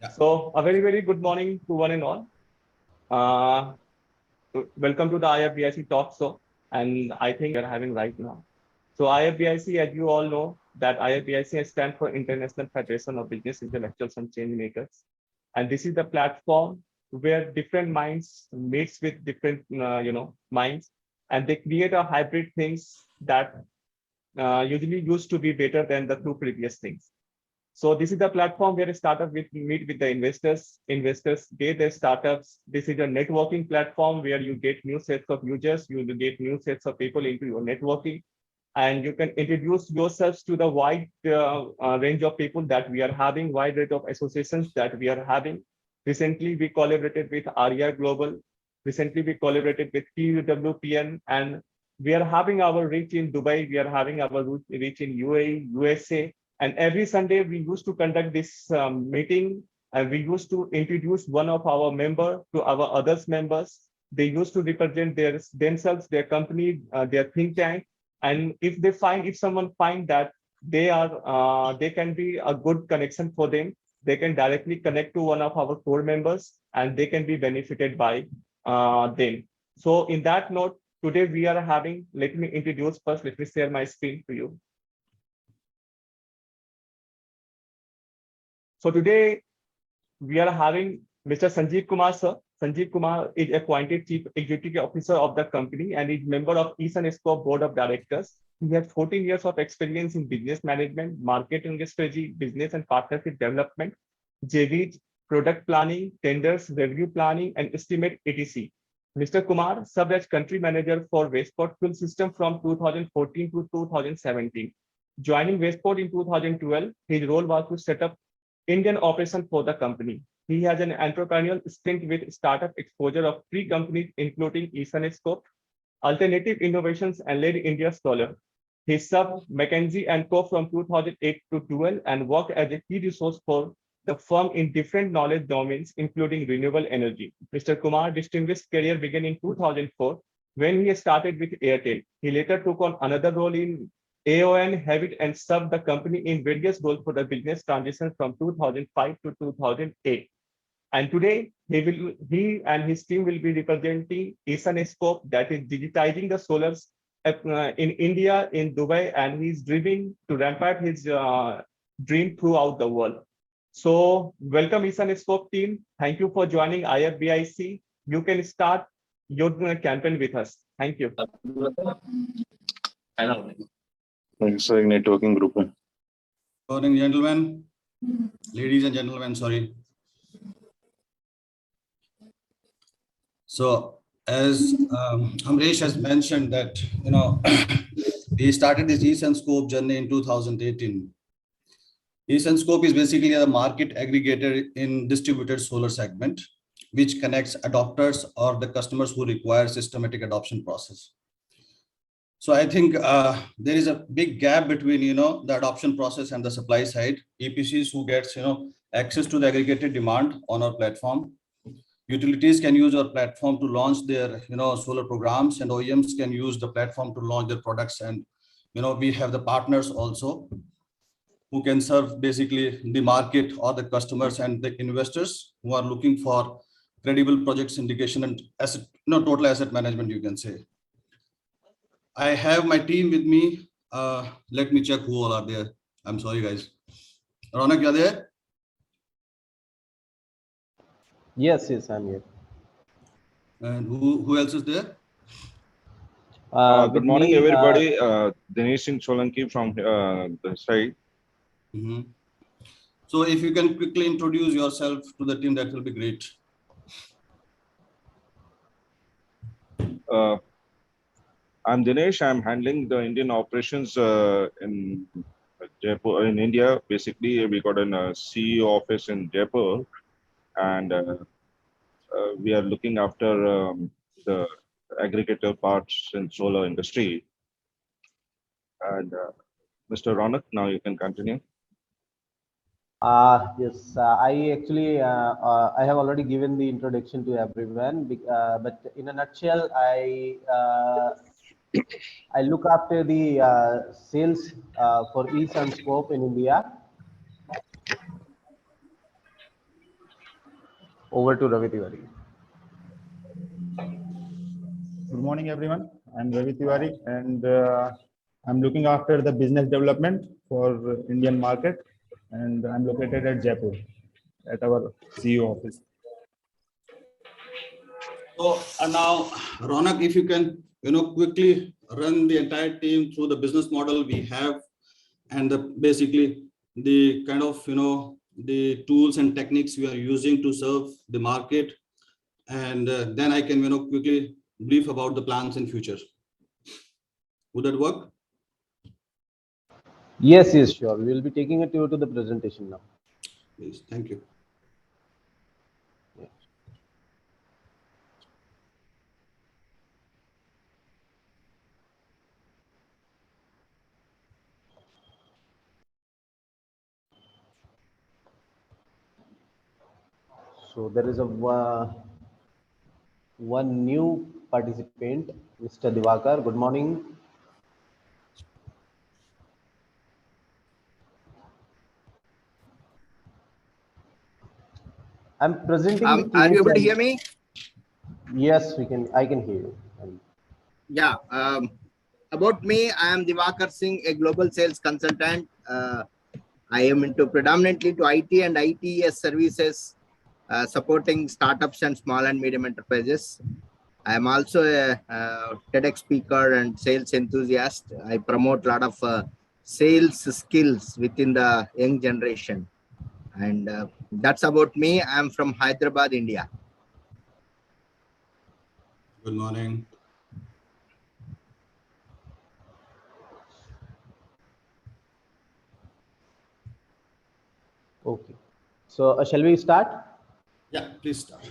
Yeah. So a very good morning to one and all. Uh, Welcome to the IFBIC talk show, and I think we are having right now. So IFBIC, as you all know, that IFBIC stands for International Federation of Business Intellectuals and Change Makers, and this is the platform where different minds meets with different minds, and they create a hybrid things that usually used to be better than the two previous things. So this is the platform where a startup will meet with the investors get their startups. This is a networking platform where you get new sets of users, you will get new sets of people into your networking, and you can introduce yourselves to the wide range of people that we are having, wide range of associations that we are having. Recently, we collaborated with ARIA Global. Recently, we collaborated with TWPN, and we are having our reach in Dubai. We are having our reach in UAE, USA, and every Sunday, we used to conduct this meeting, and we used to introduce one of our member to our others members. They used to represent themselves, their company, their think tank. And if someone find that they can be a good connection for them, they can directly connect to one of our core members, and they can be benefited by them. So in that note, today we are having, let me introduce first, let me share my screen to you. So today we are having Mr. Sanjeev Kumar, sir. Sanjeev Kumar is appointed Chief Executive Officer of the company and is member of eSunScope Board of Directors. He has 14 years of experience in business management, marketing strategy, business and partnership development, JVs, product planning, tenders, revenue planning, and estimate etc. Mr. Kumar served as country manager for Westport Fuel System from 2014 to 2017. Joining Westport in 2012, his role was to set up Indian operation for the company. He has an entrepreneurial stint with startup exposure of 3 companies, including eSunScope, Alternative Innovations, and led India Solar. He served McKinsey & Co. from 2008 to 12 and worked as a key resource for the firm in different knowledge domains, including renewable energy. Mr. Kumar's distinguished career began in 2004 when he started with Airtel. He later took on another role in AON, Habit, and served the company in various roles for the business transition from 2005 to 2008. And today, he and his team will be representing eSunScope, that is digitizing the solars in India, in Dubai, and he's dreaming to ramp up his dream throughout the world. So welcome eSunScope team. Thank you for joining IFBIC. You can start your campaign with us. Thank you. Thanks, networking group. Good morning, gentlemen. Ladies and gentlemen, sorry. So as Amresh has mentioned that, we started this eSunScope journey in 2018. eSunScope is basically a market aggregator in distributed solar segment, which connects adopters or the customers who require systematic adoption process. So I think there is a big gap between, the adoption process and the supply side. EPCs who gets, access to the aggregated demand on our platform. Utilities can use our platform to launch their, solar programs, and OEMs can use the platform to launch their products. And, we have the partners also who can serve basically the market or the customers and the investors who are looking for credible project syndication and asset, total asset management, you can say. I have my team with me. Let me check who all are there. I'm sorry, guys. Ronak, you are there? Yes, I'm here. And who else is there? Good morning, everybody. Dinesh Singh Solanki from the side. So if you can quickly introduce yourself to the team, that will be great. I'm Dinesh. I'm handling the Indian operations in Jaipur, in India. Basically, we got a CEO office in Jaipur, and we are looking after the aggregator parts in solar industry. And Mr. Ronak, now you can continue. Yes, I actually I have already given the introduction to everyone, but in a nutshell, I look after the sales for eSunScope in India. Over to Ravi Tiwari. Good morning, everyone. I'm Ravi Tiwari, and I'm looking after the business development for Indian market, and I'm located at Jaipur, at our CEO office. So now, Ronak, if you can, quickly run the entire team through the business model we have, and basically the kind of, the tools and techniques we are using to serve the market, and then I can, quickly brief about the plans in future. Would that work? Yes, sure. We will be taking it to the presentation now. Please, thank you. So there is a one new participant, Mr. Divakar. Good morning. I'm presenting the case. Are you able to hear me? Yes, we can. I can hear you. Yeah. About me, I am Divakar Singh, a global sales consultant. I am into predominantly to IT and ITES services, supporting startups and small and medium enterprises. I am also a TEDx speaker and sales enthusiast. I promote a lot of sales skills within the young generation. And that's about me. I am from Hyderabad, India. Good morning. Okay. So shall we start? Yeah, please start.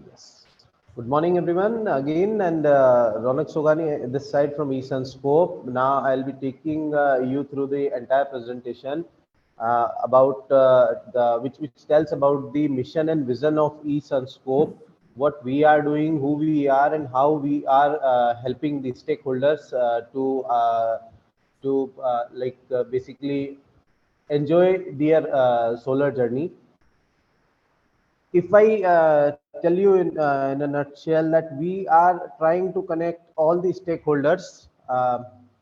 Yes. Good morning, everyone. Again, and Ronak Sogani, this side from eSunScope. Now I'll be taking you through the entire presentation about which tells about the mission and vision of eSunScope, what we are doing, who we are, and how we are helping the stakeholders to basically enjoy their solar journey. If I tell you in a nutshell that we are trying to connect all the stakeholders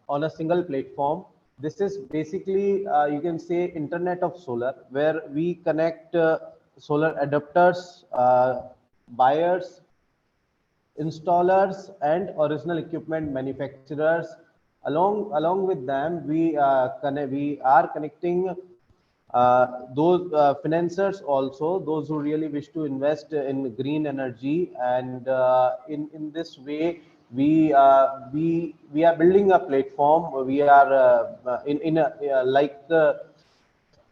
on a single platform, this is basically, you can say, Internet of Solar, where we connect solar adapters, buyers, installers, and original equipment manufacturers. Along with them, we are connecting those financiers also, those who really wish to invest in green energy, and in this way we are building a platform. We are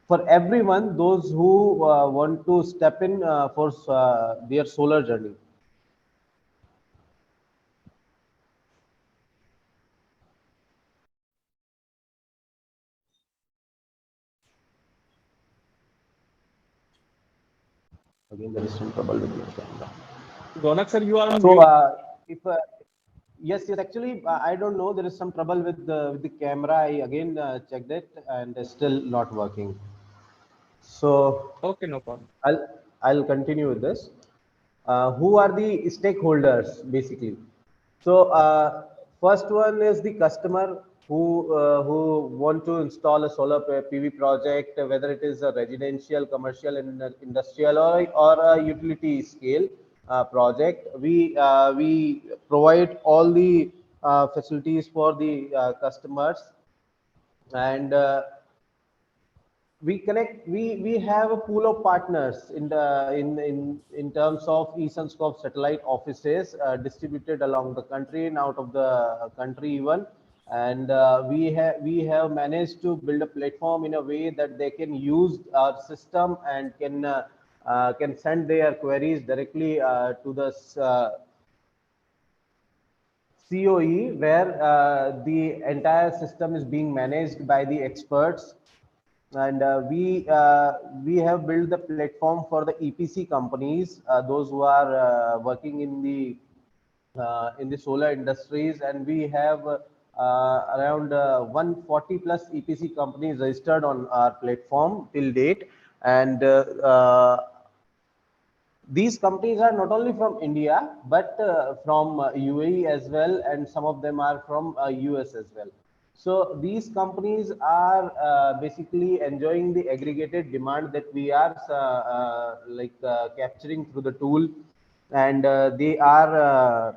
for everyone, those who want to step in for their solar journey. Again, there is some trouble with your camera. Ronak sir, you are on So, mute. yes, actually, I don't know. There is some trouble with the camera. I again checked it, and it's still not working. So, Okay, no problem. I'll continue with this. Who are the stakeholders, basically? So, first one is the customer who want to install a solar PV project, whether it is a residential, commercial, and industrial, or a utility scale project. We provide all the facilities for the customers, and we have a pool of partners in terms of eSunScope satellite offices distributed along the country and out of the country even, and we have managed to build a platform in a way that they can use our system and can send their queries directly to the COE, where the entire system is being managed by the experts. And we have built the platform for the EPC companies, those who are working in the solar industries, and we have around 140 plus EPC companies registered on our platform till date, and These companies are not only from India, but from UAE as well, and some of them are from US as well. So these companies are basically enjoying the aggregated demand that we are capturing through the tool, and they are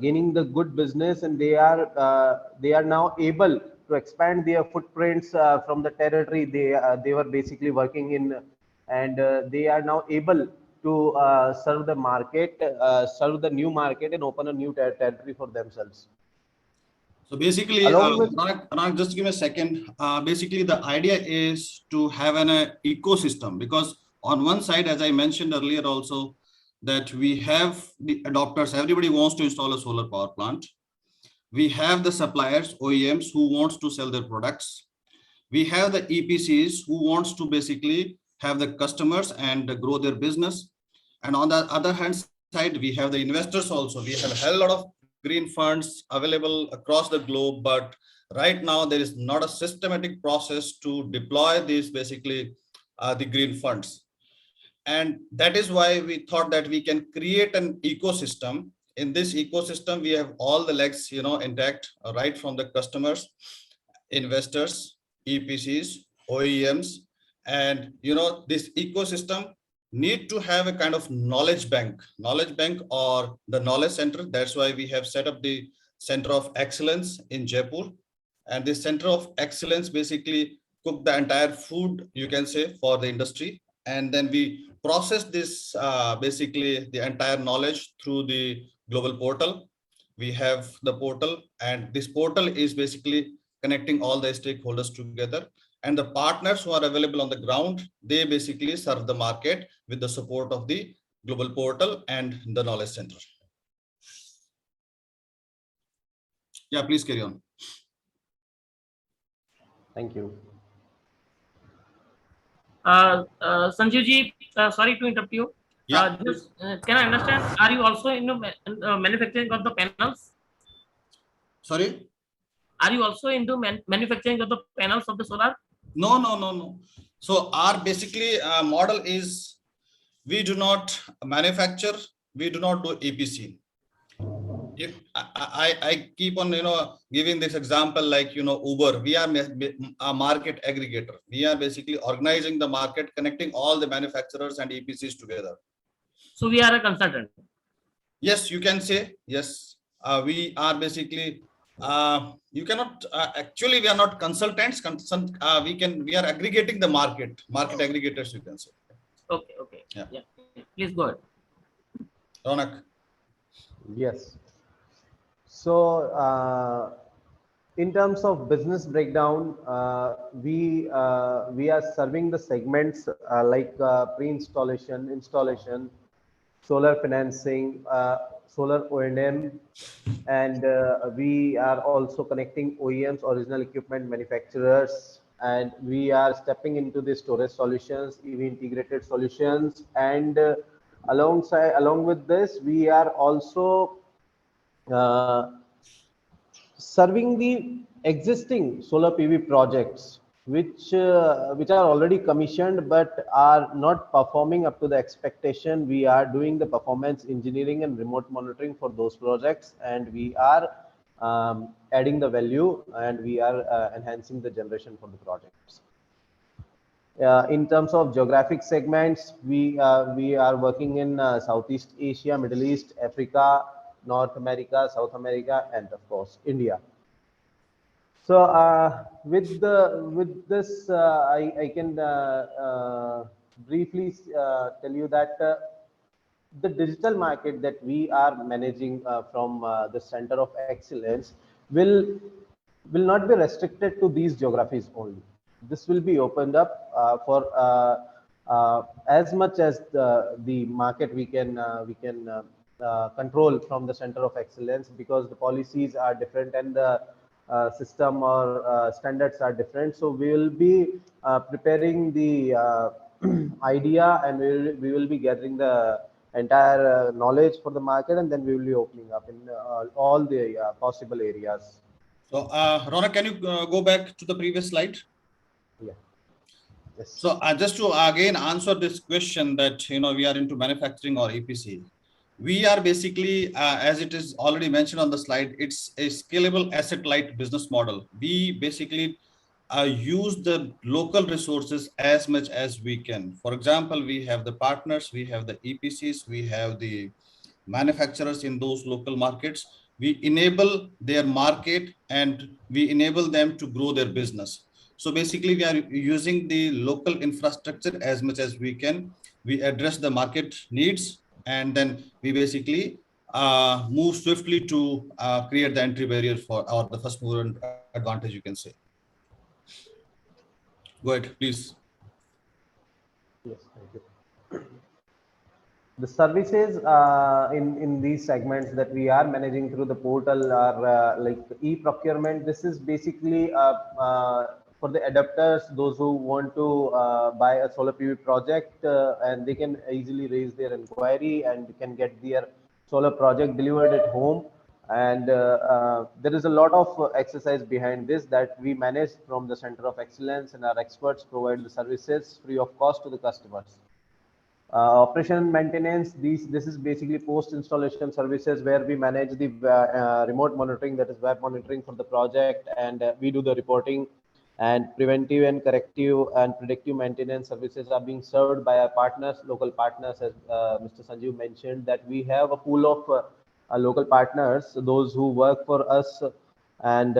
gaining the good business, and they are now able to expand their footprints from the territory they were basically working in, and they are now able to serve the market, serve the new market, and open a new territory for themselves. So basically, Along with Anand, just give me a second. Basically, the idea is to have an ecosystem, because on one side, as I mentioned earlier also, that we have the adopters, everybody wants to install a solar power plant. We have the suppliers, OEMs, who wants to sell their products. We have the EPCs who wants to basically have the customers and grow their business. And on the other hand side, we have the investors also. We have a hell lot of green funds available across the globe, but right now there is not a systematic process to deploy these basically the green funds. And that is why we thought that we can create an ecosystem. In this ecosystem, we have all the legs, intact, right from the customers, investors, EPCs, OEMs, and this ecosystem need to have a kind of knowledge bank or the knowledge center. That's why we have set up the Center of Excellence in Jaipur. And this Center of Excellence basically cook the entire food, you can say, for the industry. And then we process this basically the entire knowledge through the global portal. We have the portal, and this portal is basically connecting all the stakeholders together. And the partners who are available on the ground, they basically serve the market with the support of the global portal and the knowledge center. Yeah, please carry on. Thank you. Sanjeev ji, sorry to interrupt you. Yeah. Can I understand? Are you also in the manufacturing of the panels? Sorry? Are you also into manufacturing of the panels of the solar? No. So our basically model is, we do not manufacture, we do not do EPC. If I keep on giving this example, like Uber, we are a market aggregator. We are basically organizing the market, connecting all the manufacturers and EPCs together. So we are a consultant. Yes, you can say yes. We are basically you cannot actually, we are not consultants. We are aggregating the market aggregators, you can say. Okay. Yeah. Please go ahead. Ronak. Yes. So in terms of business breakdown, we are serving the segments like pre-installation, installation, solar financing, solar O&M, and we are also connecting OEMs, original equipment manufacturers, and we are stepping into the storage solutions, EV integrated solutions, and along with this, we are also serving the existing solar PV projects which are already commissioned but are not performing up to the expectation. We are doing the performance engineering and remote monitoring for those projects, and we are adding the value, and we are enhancing the generation for the projects. In terms of geographic segments, we are working in Southeast Asia, Middle East, Africa, North America, South America, and of course India. So with this, I can briefly tell you that the digital market that we are managing from the Center of Excellence will not be restricted to these geographies only. This will be opened up for as much as the market we can control from the Center of Excellence, because the policies are different and the system or standards are different. So we will be preparing the idea, and we will be gathering the entire knowledge for the market, and then we will be opening up in all the possible areas. So Ronak, can you go back to the previous slide? Yeah. Yes. So just to again answer this question that we are into manufacturing or EPC, we are basically as it is already mentioned on the slide, it's a scalable asset light business model. We basically use the local resources as much as we can. For example, we have the partners, we have the EPCs, we have the manufacturers in those local markets. We enable their market and we enable them to grow their business. So basically, we are using the local infrastructure as much as we can. We address the market needs, and then we basically move swiftly to create the entry barrier for or the first mover advantage, you can say. Go ahead, please. Yes, thank you. The services in these segments that we are managing through the portal are like e-procurement. This is basically for the adapters, those who want to buy a solar PV project, and they can easily raise their inquiry and can get their solar project delivered at home. And there is a lot of exercise behind this that we manage from the Center of Excellence, and our experts provide the services free of cost to the customers. Operation and maintenance, this is basically post installation services where we manage the remote monitoring, that is web monitoring for the project, and we do the reporting, and preventive and corrective and predictive maintenance services are being served by our partners, local partners, as Mr. Sanjeev mentioned, that we have a pool of local partners, those who work for us, and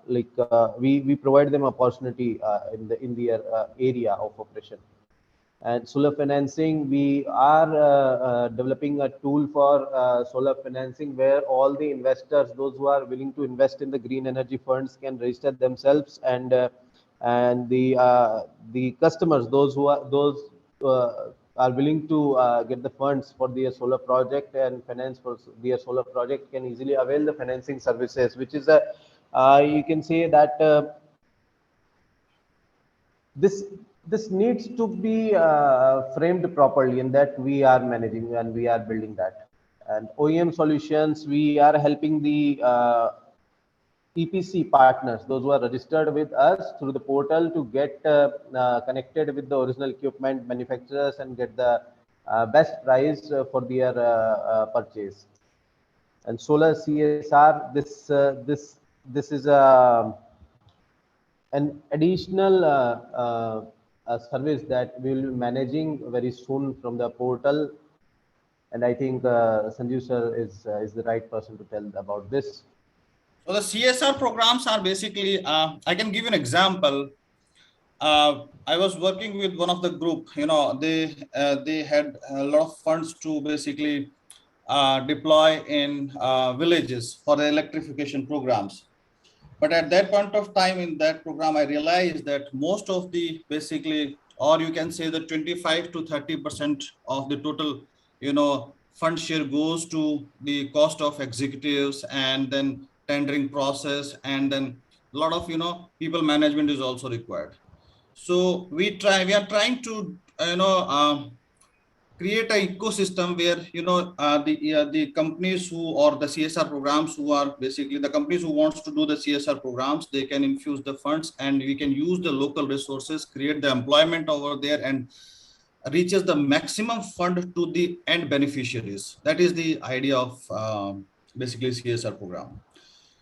we provide them opportunity in their area of operation. And solar financing, we are developing a tool for solar financing where all the investors, those who are willing to invest in the green energy funds, can register themselves, and the customers, those are willing to get the funds for their solar project and finance for their solar project, can easily avail the financing services, which is a you can say that this needs to be framed properly, and that we are managing and we are building that. And OEM solutions, we are helping the EPC partners, those who are registered with us through the portal, to get connected with the original equipment manufacturers and get the best price for their purchase. And solar CSR, this is a an additional service that we will be managing very soon from the portal. And I think Sanjeev sir is the right person to tell about this. So the CSR programs are basically, I can give you an example. I was working with one of the group, they had a lot of funds to basically deploy in villages for the electrification programs. But at that point of time in that program, I realized that most of the basically, or you can say that 25 to 30% of the total, fund share goes to the cost of executives and then tendering process, and then a lot of, people management is also required. So we are trying to, create an ecosystem where the companies who, or the CSR programs, who are basically the companies who wants to do the CSR programs, they can infuse the funds and we can use the local resources, create the employment over there, and reaches the maximum fund to the end beneficiaries. That is the idea of basically CSR program.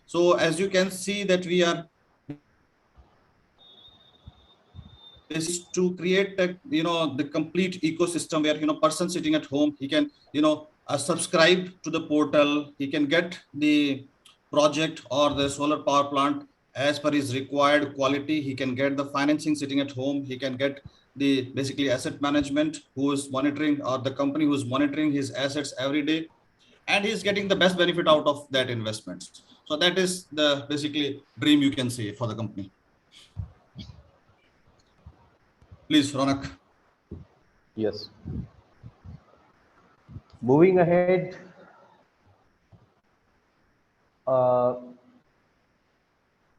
So as you can see that we are is to create the complete ecosystem where person sitting at home, he can subscribe to the portal, he can get the project or the solar power plant as per his required quality, he can get the financing sitting at home, he can get the basically asset management who is monitoring, or the company who is monitoring his assets every day, and he's getting the best benefit out of that investments. So that is the basically dream, you can say, for the company. Please, Ronak. Yes. Moving ahead,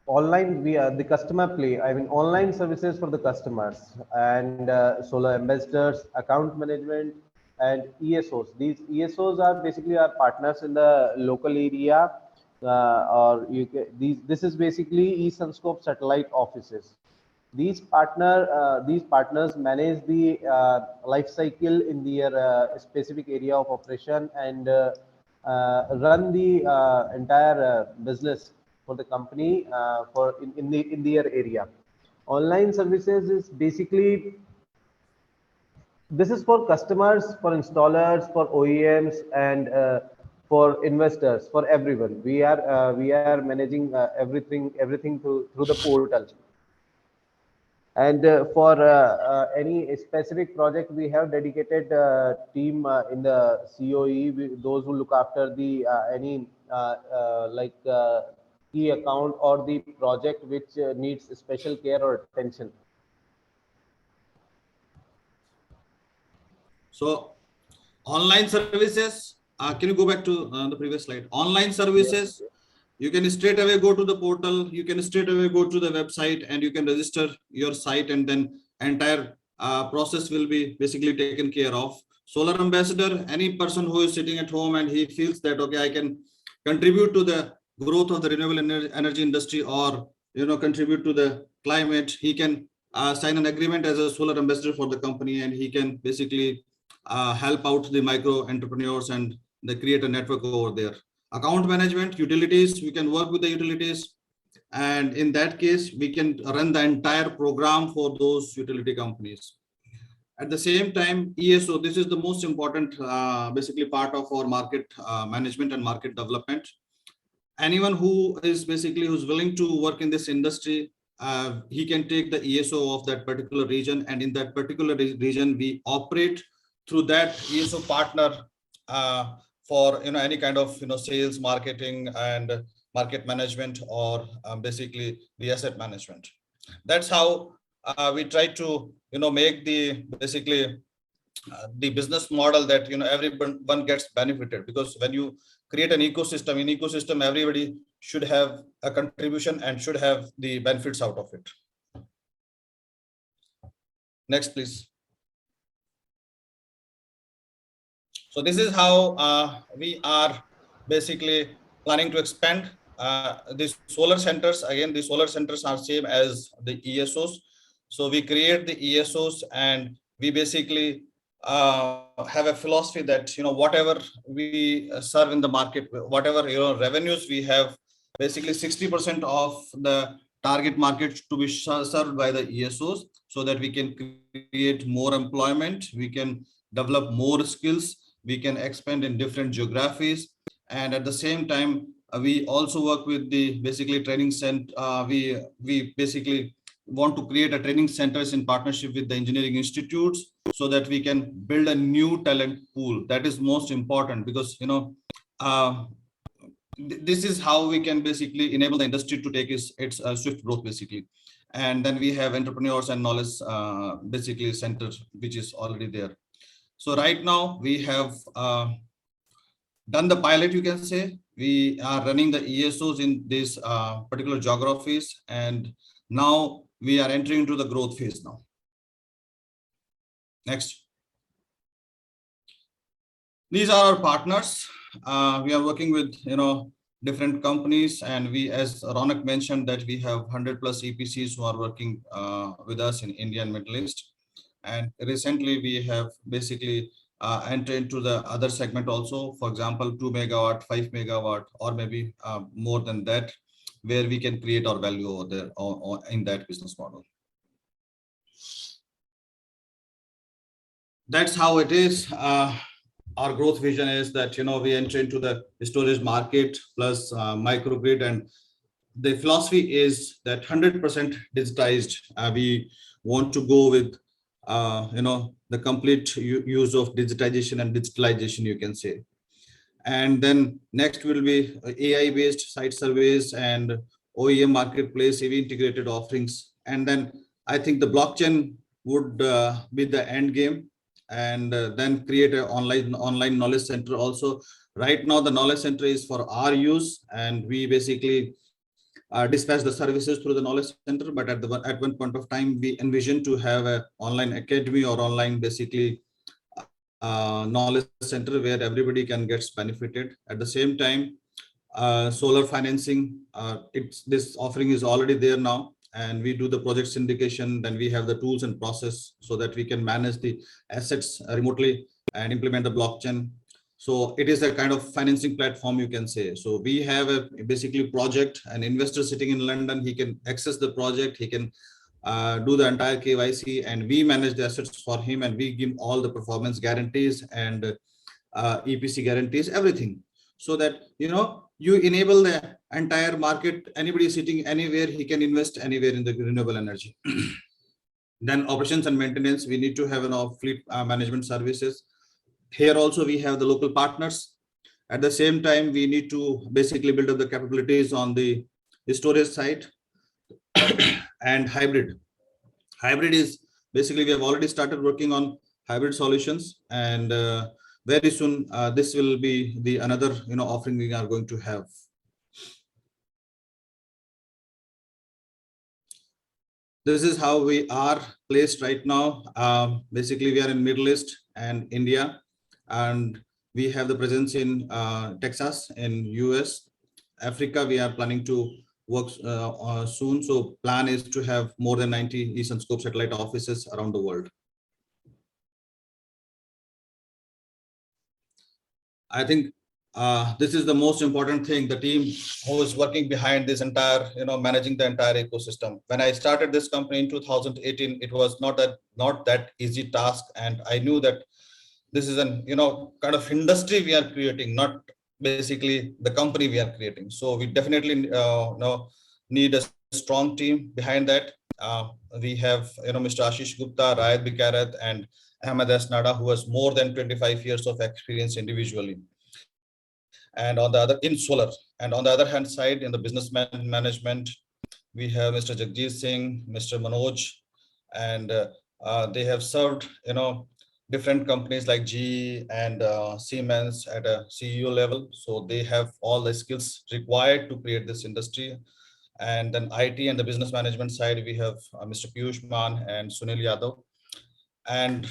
online, we are the customer play. I mean, online services for the customers, and solar ambassadors, account management, and ESOs. These ESOs are basically our partners in the local area, or this is basically eSunScope satellite offices. These partners manage the life cycle in their specific area of operation and run the entire business for the company in their area. Online services is basically, this is for customers, for installers, for OEMs, and for investors, for everyone. We are managing everything through the portal. And for any specific project, we have dedicated team in the COE, those who look after the any key account or the project which needs special care or attention. So online services, can you go back to the previous slide? Online services, Yes. you can straight away go to the portal, you can straight away go to the website, and you can register your site, and then entire process will be basically taken care of. Solar ambassador, any person who is sitting at home and he feels that, okay, I can contribute to the growth of the renewable energy industry, or contribute to the climate, he can sign an agreement as a solar ambassador for the company, and he can basically help out the micro entrepreneurs, and they create a network over there. Account management, utilities, we can work with the utilities, and in that case we can run the entire program for those utility companies. At the same time, ESO, this is the most important basically part of our market management and market development. Anyone who is basically who's willing to work in this industry, he can take the ESO of that particular region, and in that particular region we operate through that ESO partner for any kind of sales, marketing, and market management, or basically the asset management. That's how we try to make the basically the business model that everyone gets benefited, because when you create an ecosystem, everybody should have a contribution and should have the benefits out of it. Next, please. So this is how we are basically planning to expand these solar centers. Again, the solar centers are same as the ESOs. So we create the ESOs, and we basically have a philosophy that whatever we serve in the market, whatever revenues we have, basically 60% of the target market to be served by the ESOs, so that we can create more employment, we can develop more skills, we can expand in different geographies. And at the same time, we also work with the basically training center. We basically want to create a training centers in partnership with the engineering institutes, so that we can build a new talent pool. That is most important, because this is how we can basically enable the industry to take its swift growth basically. And then we have entrepreneurs and knowledge basically centers, which is already there. So right now we have done the pilot, you can say. We are running the ESOs in these particular geographies, and now we are entering into the growth phase now. Next. These are our partners. We are working with different companies, and we, as Ronak mentioned, that we have 100+ EPCs who are working with us in India and Middle East. And recently we have basically entered into the other segment also, for example 2 megawatt, 5 megawatt, or maybe more than that, where we can create our value over there or in that business model. That's how it is. Our growth vision is that we enter into the storage market plus microgrid, and the philosophy is that 100% digitized. We want to go with the complete use of digitization and digitalization, you can say. And then next will be AI based site surveys and OEM marketplace, EV integrated offerings. And then I think the blockchain would be the end game, and then create an online knowledge center also. Right now the knowledge center is for our use, and we basically dispatch the services through the knowledge center. But at one point of time, we envision to have an online academy or online basically knowledge center where everybody can get benefited. At the same time, solar financing, this offering is already there now, and we do the project syndication. Then we have the tools and process so that we can manage the assets remotely and implement the blockchain. So it is a kind of financing platform, you can say. So we have a basically project, an investor sitting in London, he can access the project, he can do the entire KYC, and we manage the assets for him, and we give all the performance guarantees and EPC guarantees, everything, so that you enable the entire market. Anybody sitting anywhere, he can invest anywhere in the renewable energy. Then operations and maintenance, we need to have fleet management services. Here also we have the local partners. At the same time, we need to basically build up the capabilities on the storage side. And hybrid is basically, we have already started working on hybrid solutions, and very soon this will be the another offering we are going to have. This is how we are placed right now. Basically, we are in Middle East and India, and we have the presence in Texas, in US. Africa, we are planning to work soon. So plan is to have more than 90 eSunScope satellite offices around the world. I think this is the most important thing, the team who is working behind this entire, managing the entire ecosystem. When I started this company in 2018, it was not that easy task. And I knew that this is an, kind of industry we are creating, not basically the company we are creating. So we definitely need a strong team behind that. We have, Mr. Ashish Gupta, Rayat Bikarat, and Ahmed Asnada, who has more than 25 years of experience individually. And on the other, in solar, and on the other hand side, in the business management, we have Mr. Jagjit Singh, Mr. Manoj, and they have served, different companies like GE and Siemens at a CEO level. So they have all the skills required to create this industry. And then IT and the business management side, we have Mr. Piyush Man and Sunil Yadav. And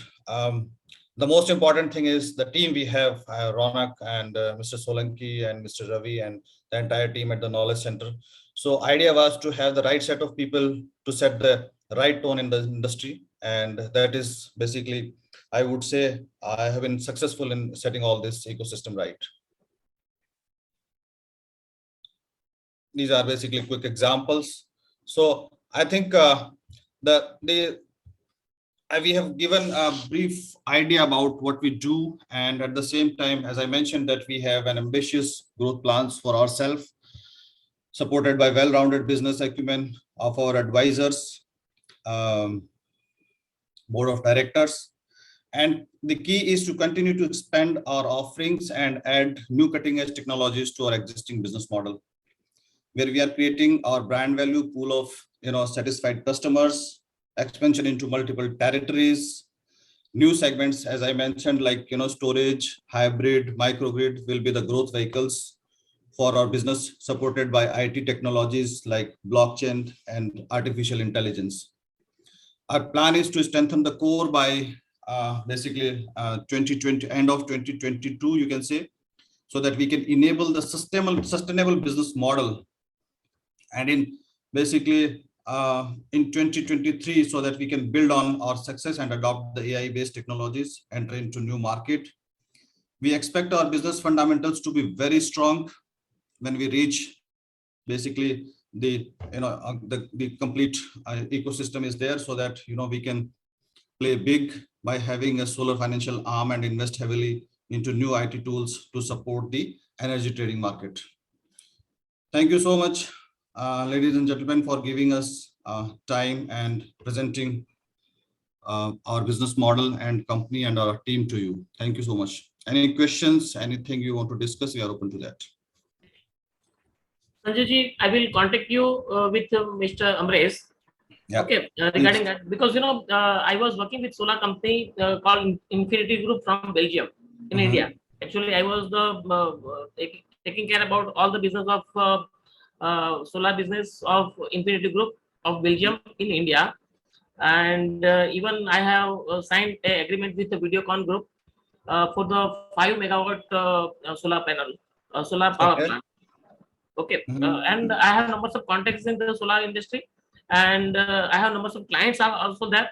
the most important thing is the team we have, Ronak and Mr. Solanki and Mr. Ravi and the entire team at the Knowledge Center. So idea was to have the right set of people to set the right tone in the industry. And that is basically, I would say, I have been successful in setting all this ecosystem right. These are basically quick examples. So I think we have given a brief idea about what we do, and at the same time, as I mentioned, that we have an ambitious growth plans for ourselves, supported by well-rounded business acumen of our advisors, board of directors. And the key is to continue to expand our offerings and add new cutting-edge technologies to our existing business model, where we are creating our brand value pool of satisfied customers, expansion into multiple territories, new segments, as I mentioned, like storage, hybrid, microgrid will be the growth vehicles for our business, supported by IT technologies like blockchain and artificial intelligence. Our plan is to strengthen the core by basically 2020, end of 2022, you can say, so that we can enable the sustainable business model. And in basically in 2023, so that we can build on our success and adopt the AI-based technologies, enter into new market. We expect our business fundamentals to be very strong when we reach basically the complete ecosystem is there, so that we can play big by having a solar financial arm and invest heavily into new IT tools to support the energy trading market. Thank you so much, ladies and gentlemen, for giving us time and presenting our business model and company and our team to you. Thank you so much. Any questions, anything you want to discuss, we are open to that. Sanjay ji, I will contact you with Mr. Amresh. Yeah. Okay, regarding that, because I was working with solar company called Infinity Group from Belgium in India. Actually, I was taking care about all the business of solar business of Infinity Group of Belgium in India, and even I have signed an agreement with the Videocon Group for the 5 megawatt solar panel, solar power plant. Okay, and I have numbers of contacts in the solar industry, and I have numbers of clients are also there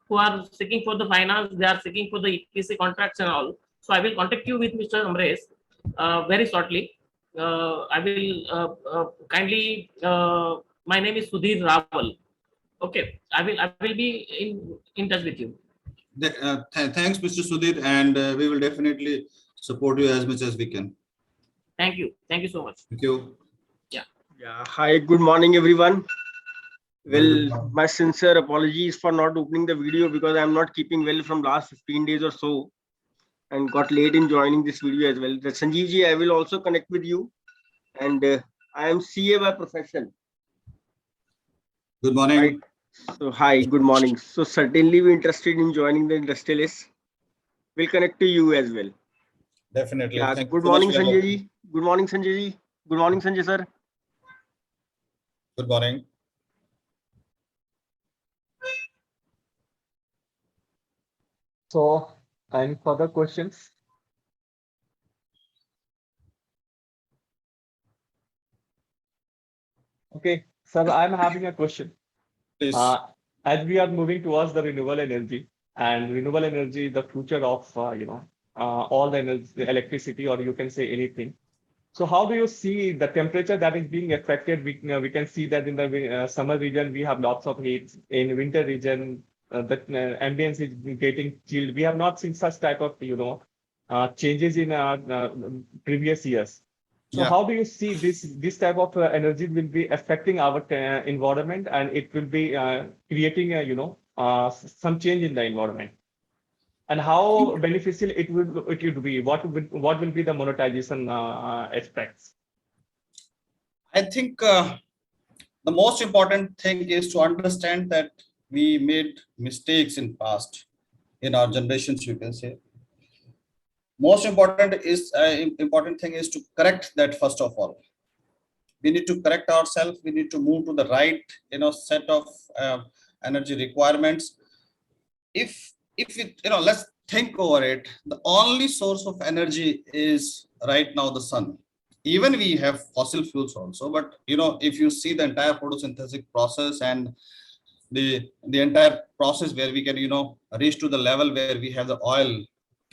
who are seeking for the finance. They are seeking for the EPC contracts and all. So I will contact you with Mr. Amresh very shortly. I will kindly. My name is Sudhir Raval. Okay, I will be in touch with you. Thanks, Mr. Sudhir, and we will definitely support you as much as we can. Thank you. Thank you so much. Thank you. Yeah, hi, good morning, everyone. Very good Well, morning. my sincere apologies for not opening the video because I'm not keeping well from last 15 days or so and got late in joining this video as well. Sanjeev ji, I will also connect with you, and I am CA by profession. Good morning. Right. So, hi, good morning. So, certainly we're interested in joining the industrialists. We'll connect to you as well. Definitely. Yeah, Thank you good so much morning, for your Sanjay work. ji. Good morning, Sanjay ji. Good morning, Sanjay sir. Good morning. So, any further questions? Okay, sir, I'm having a question. Please. As we are moving towards the renewable energy, and renewable energy is the future of all the energy, the electricity, or you can say anything. So how do you see the temperature that is being affected? We can see that in the summer region we have lots of heat. In winter region, the ambience is getting chilled. We have not seen such type of changes in previous years. So Yeah. how do you see this type of energy will be affecting our environment, and it will be creating some change in the environment? And how beneficial it would be? What will be the monetization aspects? I think the most important thing is to understand that we made mistakes in past, in our generations, you can say. Most important thing is to correct that first of all. We need to correct ourselves. We need to move to the right, set of energy requirements. If it, let's think over it. The only source of energy is right now the sun. Even we have fossil fuels also, but if you see the entire photosynthetic process and the entire process where we can reach to the level where we have the oil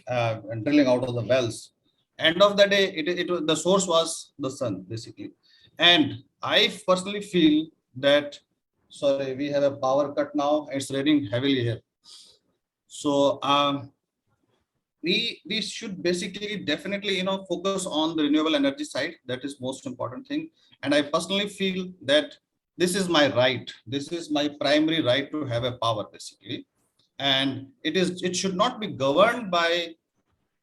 and drilling out of the wells, end of the day the source was the sun basically. And I personally feel that, sorry, we have a power cut now. It's raining heavily here. So we should basically definitely focus on the renewable energy side. That is most important thing. And I personally feel that this is my right. This is my primary right to have a power basically. And it should not be governed by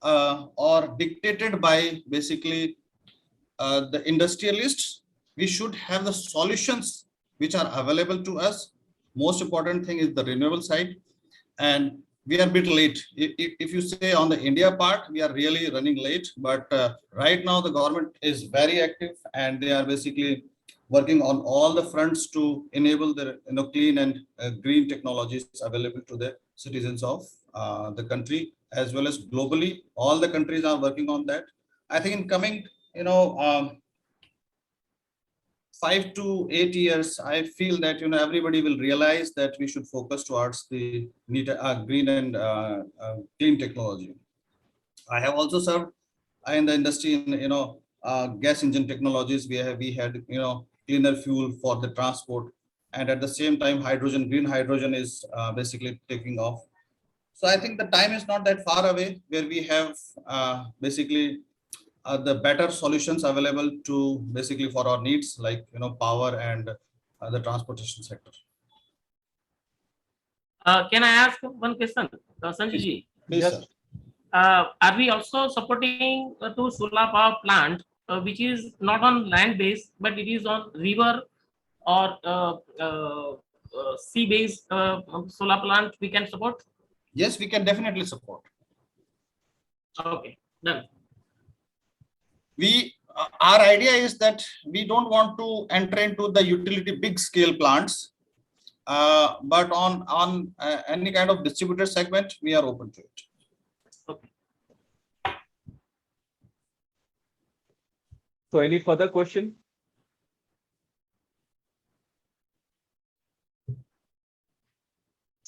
or dictated by basically the industrialists. We should have the solutions which are available to us. Most important thing is the renewable side. And we are a bit late. If you say on the India part, we are really running late. But right now the government is very active and they are basically working on all the fronts to enable the clean and green technologies available to the citizens of the country as well as globally. All the countries are working on that. I think in coming 5 to 8 years, I feel that everybody will realize that we should focus towards the green and clean technology. I have also served in the industry in gas engine technologies. We had cleaner fuel for the transport, and at the same time, green hydrogen is basically taking off. So I think the time is not that far away where we have basically the better solutions available to basically for our needs, like power and the transportation sector. Can I ask one question, Sanjay ji? Please, Yes. sir. Are we also supporting to solar power plant, which is not on land base, but it is on river or sea based solar plant? We can support. Yes, we can definitely support. Okay, done. Our idea is that we don't want to enter into the utility big scale plants, but on any kind of distributor segment, we are open to it. Okay. So any further question?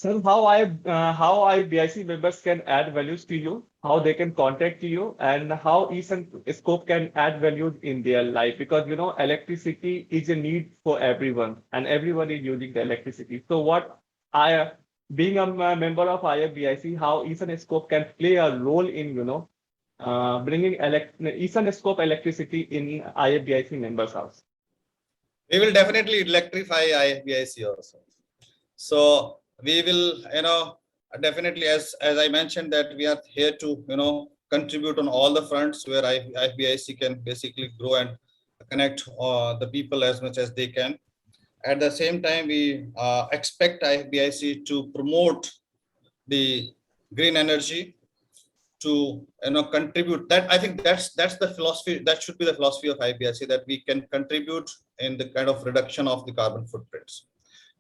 Sir, how IBIC members can add values to you, how they can contact you, and how eSunScope can add value in their life. Because electricity is a need for everyone, and everyone is using the electricity. So I, being a member of IFBIC, how eSunScope can play a role in bringing eSunScope electricity in IFBIC members' house. We will definitely electrify IFBIC also. So we will, definitely, as I mentioned, that we are here to, contribute on all the fronts where IFBIC can basically grow and connect the people as much as they can. At the same time, we expect IFBIC to promote the green energy, to contribute. That I think that's the philosophy. That should be the philosophy of IFBIC, that we can contribute in the kind of reduction of the carbon footprints.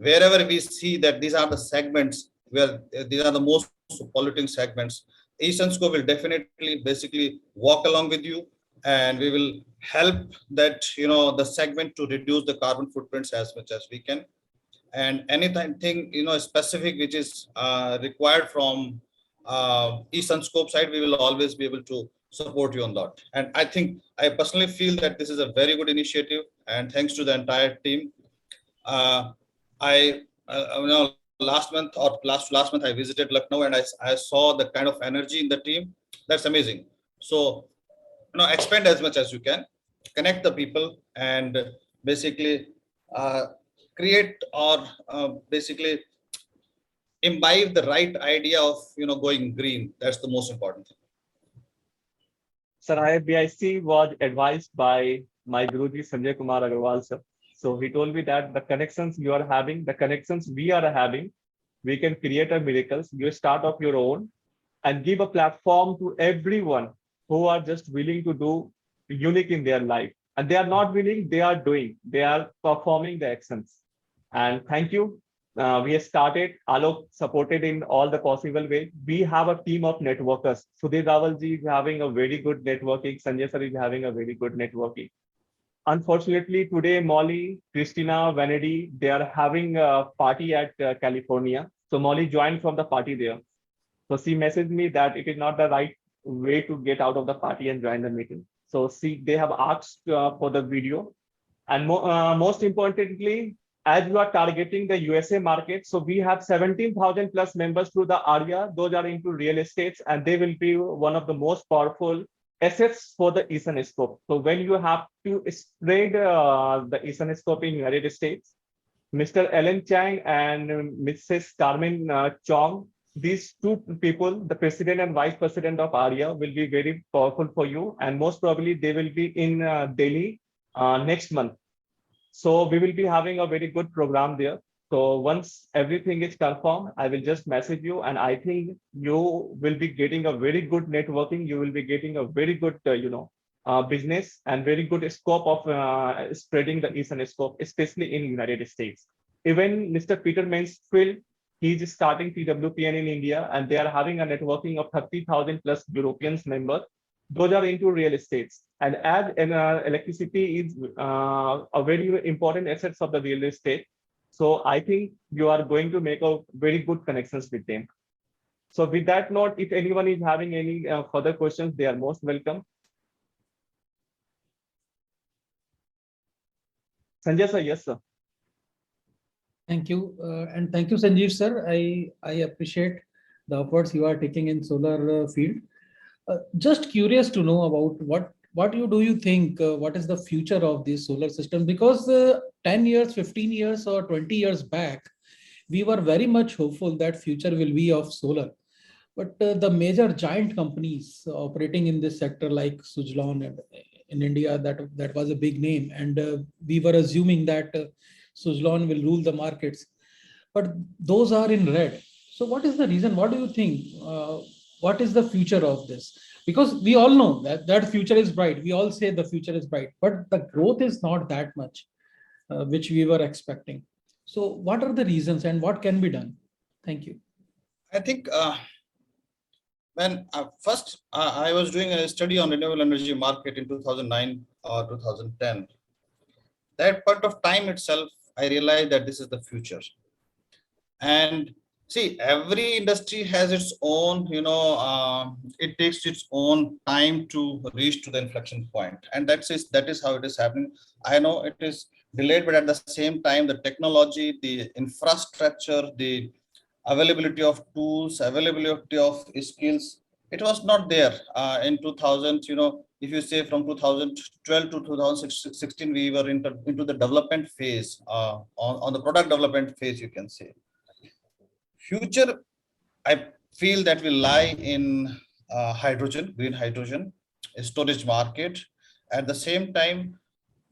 Wherever we see that these are the segments where these are the most polluting segments, eSunScope will definitely basically walk along with you, and we will help that the segment to reduce the carbon footprints as much as we can. And anything specific which is required from eSunScope side, we will always be able to support you on that. And I personally feel that this is a very good initiative, and thanks to the entire team. I last month I visited Lucknow, and I saw the kind of energy in the team. That's amazing. So expand as much as you can, connect the people, and basically create or basically imbibe the right idea of going green. That's the most important thing. Sir, IFBIC was advised by my Guruji Sanjay Kumar Agarwal sir. So he told me that the connections you are having, the connections we are having, we can create a miracles. You start off your own and give a platform to everyone who are just willing to do unique in their life. And they are not willing, they are doing, they are performing the actions. And thank you. We have started, Alok supported in all the possible way. We have a team of networkers. Sudhir Ravalji is having a very good networking. Sanjay sir is having a very good networking. Unfortunately, today, Molly, Christina, Vanity, they are having a party at California. So Molly joined from the party there. So she messaged me that it is not the right way to get out of the party and join the meeting. So they have asked for the video. And most importantly, as you are targeting the USA market, so we have 17,000 plus members through the area. Those are into real estates, and they will be one of the most powerful assets for the eSunScope. So when you have to spread the eSunScope in United States, Mr. Ellen Chang and Mrs. Carmen Chong, these two people, the president and vice president of ARIA, will be very powerful for you. And most probably they will be in Delhi next month. So we will be having a very good program there. So once everything is confirmed, I will just message you, and I think you will be getting a very good networking. You will be getting a very good, business and very good scope of spreading the eSunScope, especially in United States. Even Mr. Peter Mansfield, he is starting TWPN in India, and they are having a networking of 30,000 plus Europeans members. Those are into real estates. And as electricity is a very important assets of the real estate. So I think you are going to make a very good connections with them. So with that note, if anyone is having any further questions, they are most welcome. Sanjay sir, yes sir. Thank you. And thank you, Sanjeev sir. I appreciate the efforts you are taking in solar field. Just curious to know about what do you think, what is the future of this solar system? Because 10 years, 15 years or 20 years back, we were very much hopeful that future will be of solar. But the major giant companies operating in this sector like Suzlon and in India, that was a big name. And we were assuming that Suzlon will rule the markets. But those are in red. So what is the reason? What do you think? What is the future of this? Because we all know that future is bright. We all say the future is bright, but the growth is not that much, which we were expecting. So what are the reasons and what can be done? Thank you. I think when first I was doing a study on renewable energy market in 2009 or 2010, that point of time itself, I realized that this is the future. And See, every industry has its own, it takes its own time to reach to the inflection point, and that is how it is happening. I know it is delayed, but at the same time, the technology, the infrastructure, the availability of tools, availability of skills, it was not there in 2000. If you say from 2012 to 2016, we were into the development phase, on the product development phase, you can say. Future, I feel that will lie in hydrogen, green hydrogen, storage market. At the same time,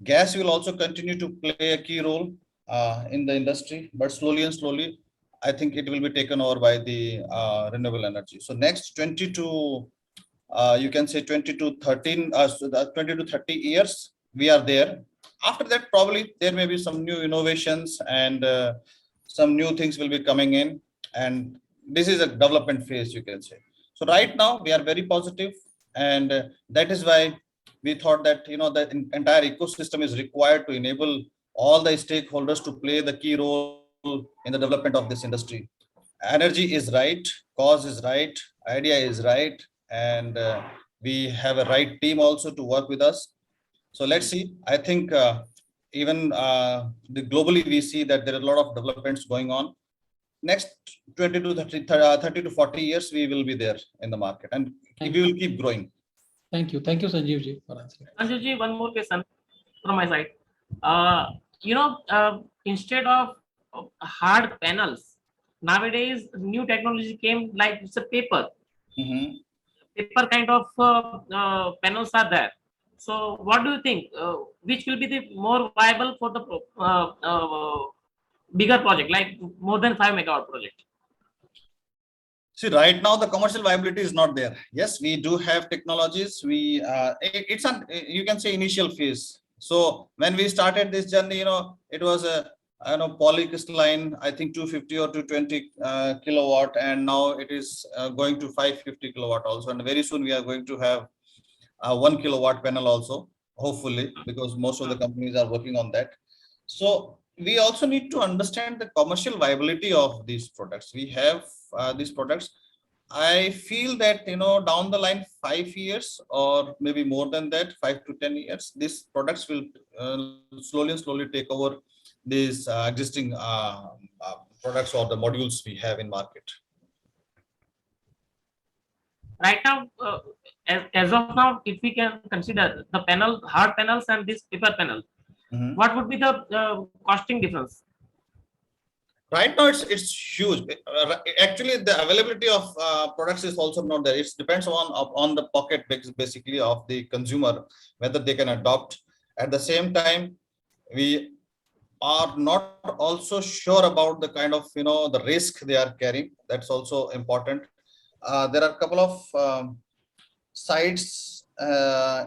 gas will also continue to play a key role in the industry, but slowly and slowly, I think it will be taken over by the renewable energy. So next 20 to you can say 20 to 13, 20 to 30 years, we are there. After that, probably there may be some new innovations and some new things will be coming in. And this is a development phase, you can say. So right now, we are very positive, and that is why we thought that the entire ecosystem is required to enable all the stakeholders to play the key role in the development of this industry. Energy is right, cause is right, idea is right, and we have a right team also to work with us. So let's see. I think even globally we see that there are a lot of developments going on. Next 20 to 30 to 40 years, we will be there in the market, and we will keep growing. Thank you. Thank you, Sanjeev ji, for answering. Sanjeev ji, one more question from my side. Instead of hard panels, nowadays new technology came, like it's a paper. Paper kind of panels are there. So what do you think? Which will be the more viable for the bigger project, like more than 5 megawatt project? See, right now the commercial viability is not there. Yes, we do have technologies. It's on, you can say, initial phase. So when we started this journey, it was a polycrystalline, I think 250 or 220 kilowatt, and now it is going to 550 kilowatt also. And very soon we are going to have a 1 kilowatt panel also, hopefully, because most of the companies are working on that. So we also need to understand the commercial viability of these products. We have these products. I feel that down the line, 5 years or maybe more than that, 5 to 10 years, these products will slowly and slowly take over these existing products or the modules we have in market. Right now, as of now, if we can consider the panel, hard panels and this paper panel, what would be the costing difference? Right now, it's huge. Actually, the availability of products is also not there. It depends on the pocket, basically, of the consumer, whether they can adopt. At the same time, we are not also sure about the kind of the risk they are carrying. That's also important. There are a couple of sites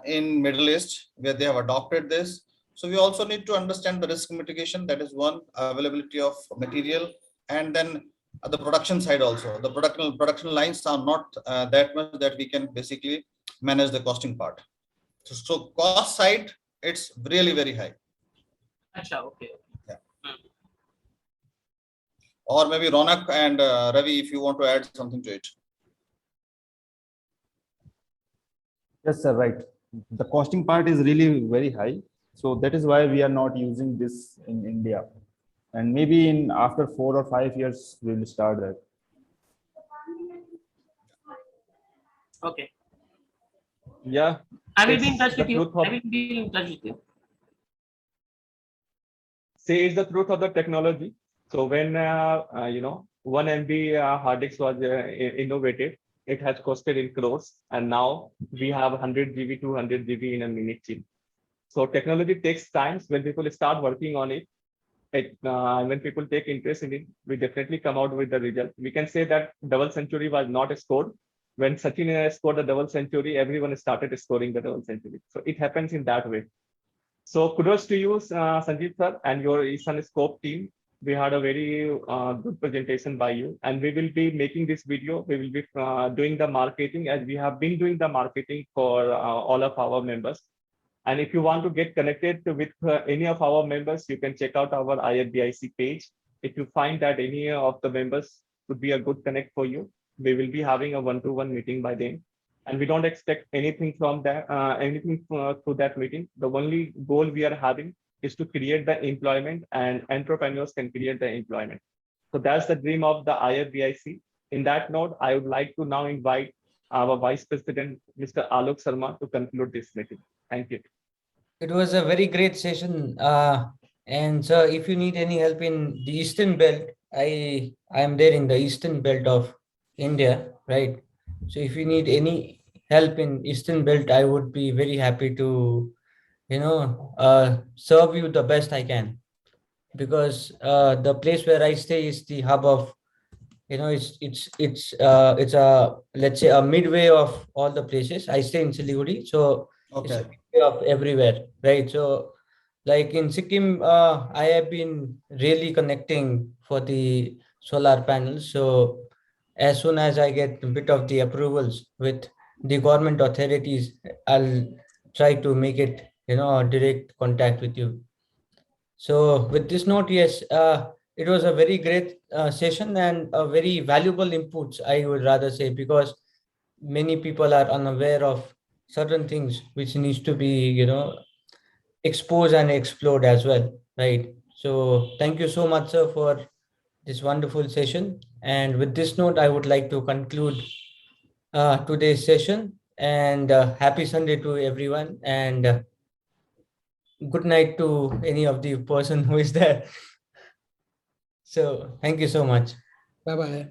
in Middle East where they have adopted this. So we also need to understand the risk mitigation. That is one, availability of material, and then the production side also. The production lines are not that much that we can basically manage the costing part. So cost side, it's really very high. Achha, okay. Yeah. Or maybe Ronak and Ravi, if you want to add something to it. Yes, sir, right. The costing part is really very high. So that is why we are not using this in India. And maybe after 4 or 5 years, we will start that. Okay. Yeah. I will be in touch with you. I will be in touch with you. Say it's the truth of the technology. So when 1 MB hard disk was innovated, it has costed in crores, and now we have 100 GB, 200 GB in a minute chip. So technology takes time. When people start working on it, when people take interest in it, we definitely come out with the result. We can say that double century was not scored. When Sachin scored the double century, everyone started scoring the double century. So it happens in that way. So kudos to you, Sanjeev sir, and your eSunScope team. We had a very good presentation by you, and we will be making this video. We will be doing the marketing, as we have been doing the marketing for all of our members. And if you want to get connected with any of our members, you can check out our IFBIC page. If you find that any of the members would be a good connect for you. We will be having a one-to-one meeting by then, and we don't expect anything from that, through that meeting. The only goal we are having is to create the employment, and entrepreneurs can create the employment. So that's the dream of the IFBIC. In that note, I would like to now invite our Vice President, Mr. Alok Sharma, to conclude this meeting. Thank you. It was a very great session. And sir, if you need any help in the Eastern Belt, I am there in the Eastern Belt of India, right? So if you need any help in Eastern Belt, I would be very happy to, serve you the best I can, because the place where I stay is the hub of, it's a, let's say, a midway of all the places. I stay in Siliguri, so it's a Okay. midway of everywhere, right? So like in Sikkim, I have been really connecting for the solar panels. So as soon as I get a bit of the approvals with the government authorities, I'll try to make it, a direct contact with you. So with this note, yes, it was a very great session and a very valuable inputs, I would rather say, because many people are unaware of certain things which needs to be, exposed and explored as well, right? So thank you so much, sir, for this wonderful session. And with this note, I would like to conclude today's session. And happy Sunday to everyone. And good night to any of the person who is there. So thank you so much. Bye bye.